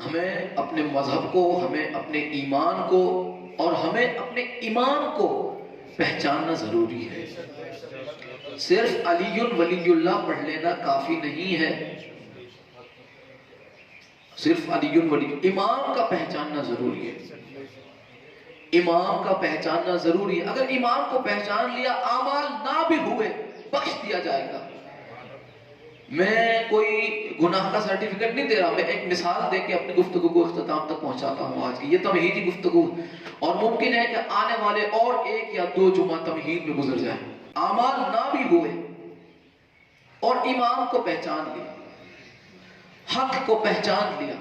ہمیں اپنے مذہب کو، ہمیں اپنے ایمان کو اور ہمیں اپنے ایمان کو پہچاننا ضروری ہے۔ صرف علی ولی اللہ پڑھ لینا کافی نہیں ہے، صرف علی ولی، امام کا پہچاننا ضروری ہے، امام کا پہچاننا ضروری ہے۔ اگر امام کو پہچان لیا، اعمال نہ بھی ہوئے بخش دیا جائے گا۔ میں کوئی گناہ کا سرٹیفکیٹ نہیں دے رہا، میں ایک مثال دے کے اپنی گفتگو کو اختتام تک پہنچاتا ہوں۔ آج کی یہ تمہیدی گفتگو، اور ممکن ہے کہ آنے والے اور 1 یا 2 جمعہ تمہید میں گزر جائیں، اعمال نہ بھی ہوئے اور امام کو پہچان لیا، حق کو پہچان لیا،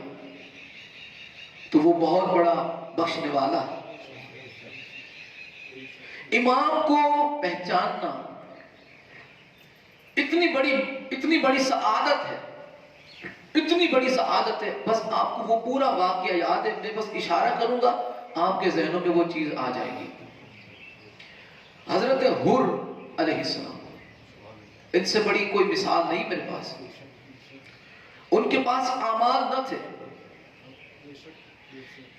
تو وہ بہت بڑا بخشنے والا ہے۔ امام کو پہچاننا اتنی بڑی سعادت ہے، اتنی بڑی سعادت ہے۔ بس آپ کو وہ پورا واقعہ یاد ہے، میں بس اشارہ کروں گا، آپ کے ذہنوں میں وہ چیز آ جائے گی۔ حضرت حر علیہ السلام، ان سے بڑی کوئی مثال نہیں میرے پاس۔ ان کے پاس اعمال نہ تھے،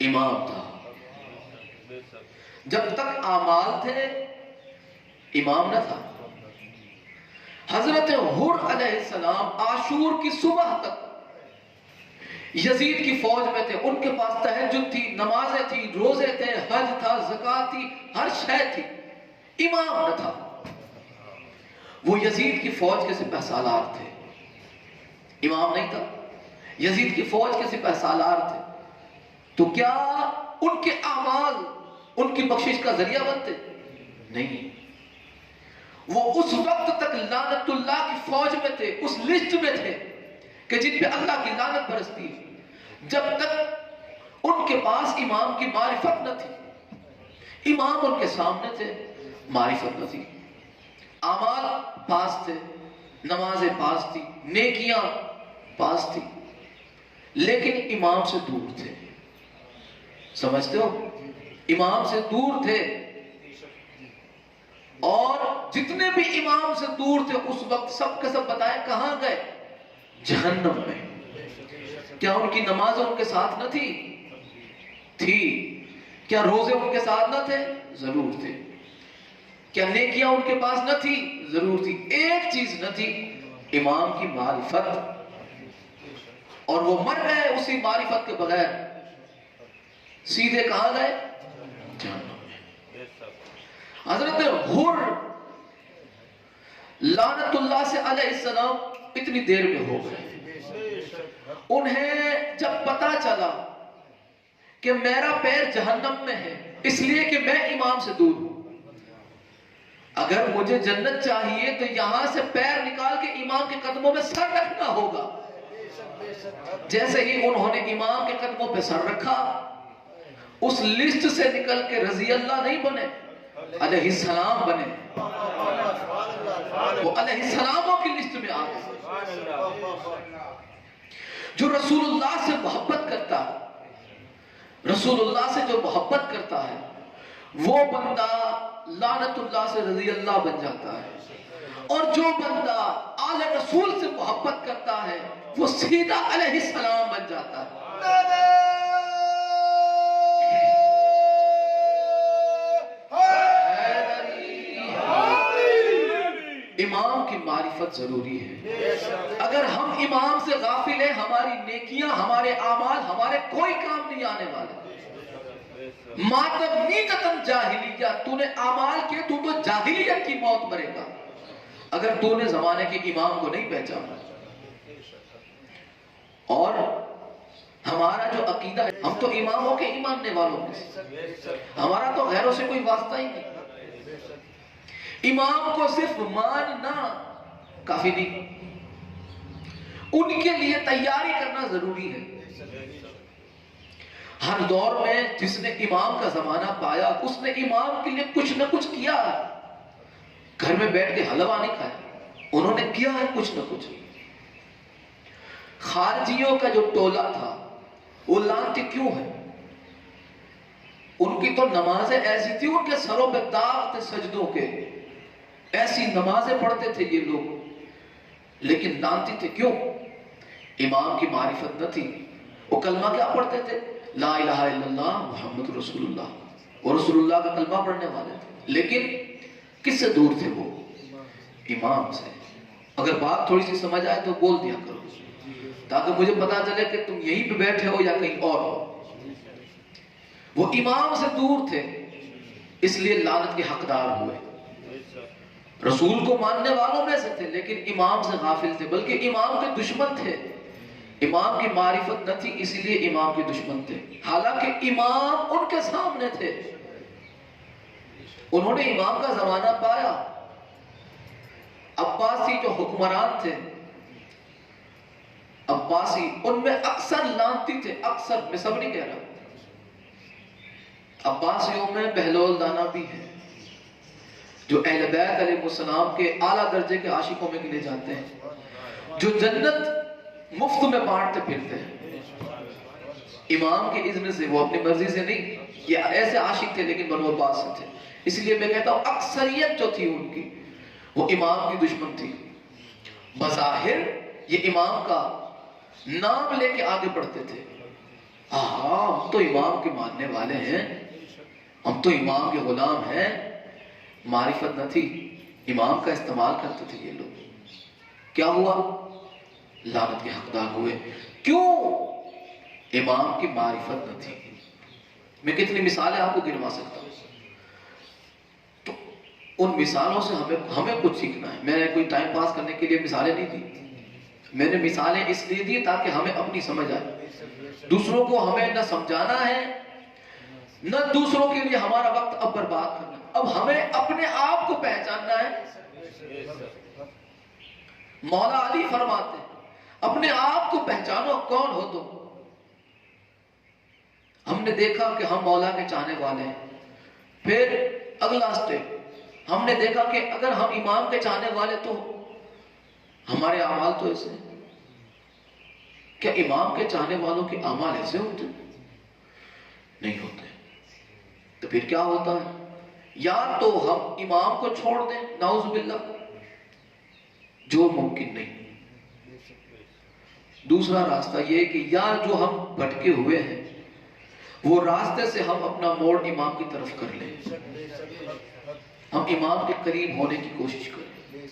امام تھا۔ جب تک اعمال تھے، امام نہ تھا۔ حضرت حر علیہ السلام عاشور کی صبح تک یزید کی فوج میں تھے، ان کے پاس تہجد تھی، نمازیں تھی، روزے تھے، حج تھا، زکوٰۃ تھی، ہر شے تھی، امام نہ تھا۔ وہ یزید کی فوج کے سپہ سالار تھے، امام نہیں تھا، یزید کی فوج کے سپہ سالار تھے۔ تو کیا ان کے اعمال ان کی بخشش کا ذریعہ بنتے؟ نہیں۔ وہ اس وقت تک لعنت اللہ کی فوج میں تھے، اس لسٹ میں تھے کہ جن پہ اللہ کی لعنت برستی ہے، جب تک ان کے پاس امام کی معرفت نہ تھی۔ امام ان کے سامنے تھے، معرفت نہ تھی۔ اعمال پاس تھے، نمازیں پاس تھی، نیکیاں پاس تھی، لیکن امام سے دور تھے۔ سمجھتے ہو؟ امام سے دور تھے، اور جتنے بھی امام سے دور تھے اس وقت سب کے سب بتائیں کہاں گئے؟ جہنم میں۔ کیا ان کی نمازیں ان کے ساتھ نہ تھی؟ تھی۔ کیا روزے ان کے ساتھ نہ تھے؟ ضرور تھے۔ کیا نیکیاں ان کے پاس نہ تھی؟ ضرور تھی۔ ایک چیز نہ تھی، امام کی معرفت، اور وہ مر گئے اسی معرفت کے بغیر، سیدھے کہاں گئے؟ جہنم میں۔ حضرت حر لعنت اللہ سے علیہ السلام اتنی دیر میں ہو گئے، انہیں جب پتا چلا کہ میرا پیر جہنم میں ہے، اس لیے کہ میں امام سے دور ہوں، اگر مجھے جنت چاہیے تو یہاں سے پیر نکال کے امام کے قدموں میں سر رکھنا ہوگا۔ جیسے ہی انہوں نے امام کے قدموں پہ سر رکھا، اس لسٹ سے نکل کے رضی اللہ نہیں بنے، علیہ السلام بنے، وہ علیہ السلاموں کی لسٹ میں آ گئے۔ جو رسول اللہ سے محبت کرتا ہے، رسول اللہ سے جو محبت کرتا ہے، وہ بندہ لعنت اللہ سے رضی اللہ بن جاتا ہے، اور جو بندہ آل رسول سے محبت کرتا ہے وہ سیدھا علیہ السلام بن جاتا ہے۔ امام کی معرفت ضروری ہے۔ اگر ہم امام سے غافل ہیں، ہماری نیکیاں، ہمارے اعمال، ہمارے کوئی کام نہیں آنے والے۔ ماتم نیتتن جاہلیہ، تو نے اعمال کیے، تو جاہلیت کی موت مرے گا اگر تو نے زمانے کے امام کو نہیں پہچانا۔ اور ہمارا جو عقیدہ ہے، ہم تو اماموں کے ہی ماننے والوں میں، ہمارا تو غیروں سے کوئی واسطہ ہی نہیں۔ امام کو صرف ماننا کافی نہیں، ان کے لیے تیاری کرنا ضروری ہے۔ ہر دور میں جس نے امام کا زمانہ پایا، اس نے امام کے لیے کچھ نہ کچھ کیا ہے۔ گھر میں بیٹھ کے حلوہ نہیں کھایا، انہوں نے کیا ہے کچھ نہ کچھ۔ خارجیوں کا جو ٹولہ تھا وہ لانتے کیوں ہیں؟ ان کی تو نمازیں ایسی تھی، ان کے سروں پہ داغ تھے سجدوں کے، ایسی نمازیں پڑھتے تھے یہ لوگ، لیکن لانتی تھے کیوں؟ امام کی معرفت نہ تھی، وہ کلمہ کیا پڑھتے تھے؟ لا الہ الا اللہ محمد رسول اللہ، وہ رسول اللہ کا کلمہ پڑھنے والے تھے، لیکن کس سے دور تھے وہ؟ امام سے۔ اگر بات تھوڑی سی سمجھ آئے تو بول دیا کرو، تاکہ مجھے پتا چلے کہ تم یہیں پہ بیٹھے ہو یا کہیں اور ہو۔ وہ امام سے دور تھے، اس لیے لعنت کے حقدار ہوئے۔ رسول کو ماننے والوں میں سے تھے، لیکن امام سے غافل تھے، بلکہ امام کے دشمن تھے۔ امام کی معرفت نہ تھی، اسی لیے امام کے دشمن تھے، حالانکہ امام ان کے سامنے تھے۔ انہوں نے امام کا زمانہ پایا۔ عباسی جو حکمران تھے، عباسی، ان میں اکثر لعنتی تھے، اکثر، میں سب نہیں کہہ رہا۔ عباسیوں میں بہلول دانا بھی ہے، جو اہل بیت علیہ السلام کے اعلیٰ درجے کے عاشقوں میں گنے جاتے ہیں، جو جنت مفت میں بانٹتے پھرتے ہیں امام کے اذن سے، وہ اپنی مرضی سے نہیں۔ یہ ایسے عاشق تھے لیکن بنو عباس سے تھے، اس لیے میں کہتا ہوں اکثریت جو تھی ان کی، وہ امام کی دشمن تھی۔ بظاہر یہ امام کا نام لے کے آگے بڑھتے تھے، ہم تو امام کے ماننے والے ہیں، ہم تو امام کے غلام ہیں۔ معرفت نہ تھی، امام کا استعمال کرتے تھے یہ لوگ۔ کیا ہوا؟ لعنت کے حقدار ہوئے۔ کیوں؟ امام کی معرفت نہ تھی۔ میں کتنی مثالیں آپ کو گنوا سکتا ہوں، تو ان مثالوں سے ہمیں کچھ سیکھنا ہے۔ میں نے کوئی ٹائم پاس کرنے کے لیے مثالیں نہیں دی، میں نے مثالیں اس لیے دی تاکہ ہمیں اپنی سمجھ آئے۔ دوسروں کو ہمیں نہ سمجھانا ہے، نہ دوسروں کے لیے ہمارا وقت اب برباد کرنا، اب ہمیں اپنے آپ کو پہچاننا ہے۔ مولا علی فرماتے ہیں اپنے آپ کو پہچانو، کون ہو تم؟ ہم نے دیکھا کہ ہم مولا کے چاہنے والے ہیں۔ پھر اگلا سٹیپ، ہم نے دیکھا کہ اگر ہم امام کے چاہنے والے تو ہمارے اعمال تو ایسے ہیں۔ کیا امام کے چاہنے والوں کے اعمال ایسے ہوتے ہیں؟ نہیں ہوتے۔ تو پھر کیا ہوتا ہے؟ یا تو ہم امام کو چھوڑ دیں، نعوذ باللہ، جو ممکن نہیں۔ دوسرا راستہ یہ کہ یا جو ہم بھٹکے ہوئے ہیں وہ راستے سے ہم اپنا موڑ امام کی طرف کر لیں، ہم امام کے قریب ہونے کی کوشش کریں۔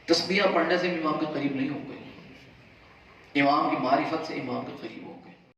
تسبیح پڑھنے سے امام کے قریب نہیں ہو گئے، امام کی معرفت سے امام کے قریب ہو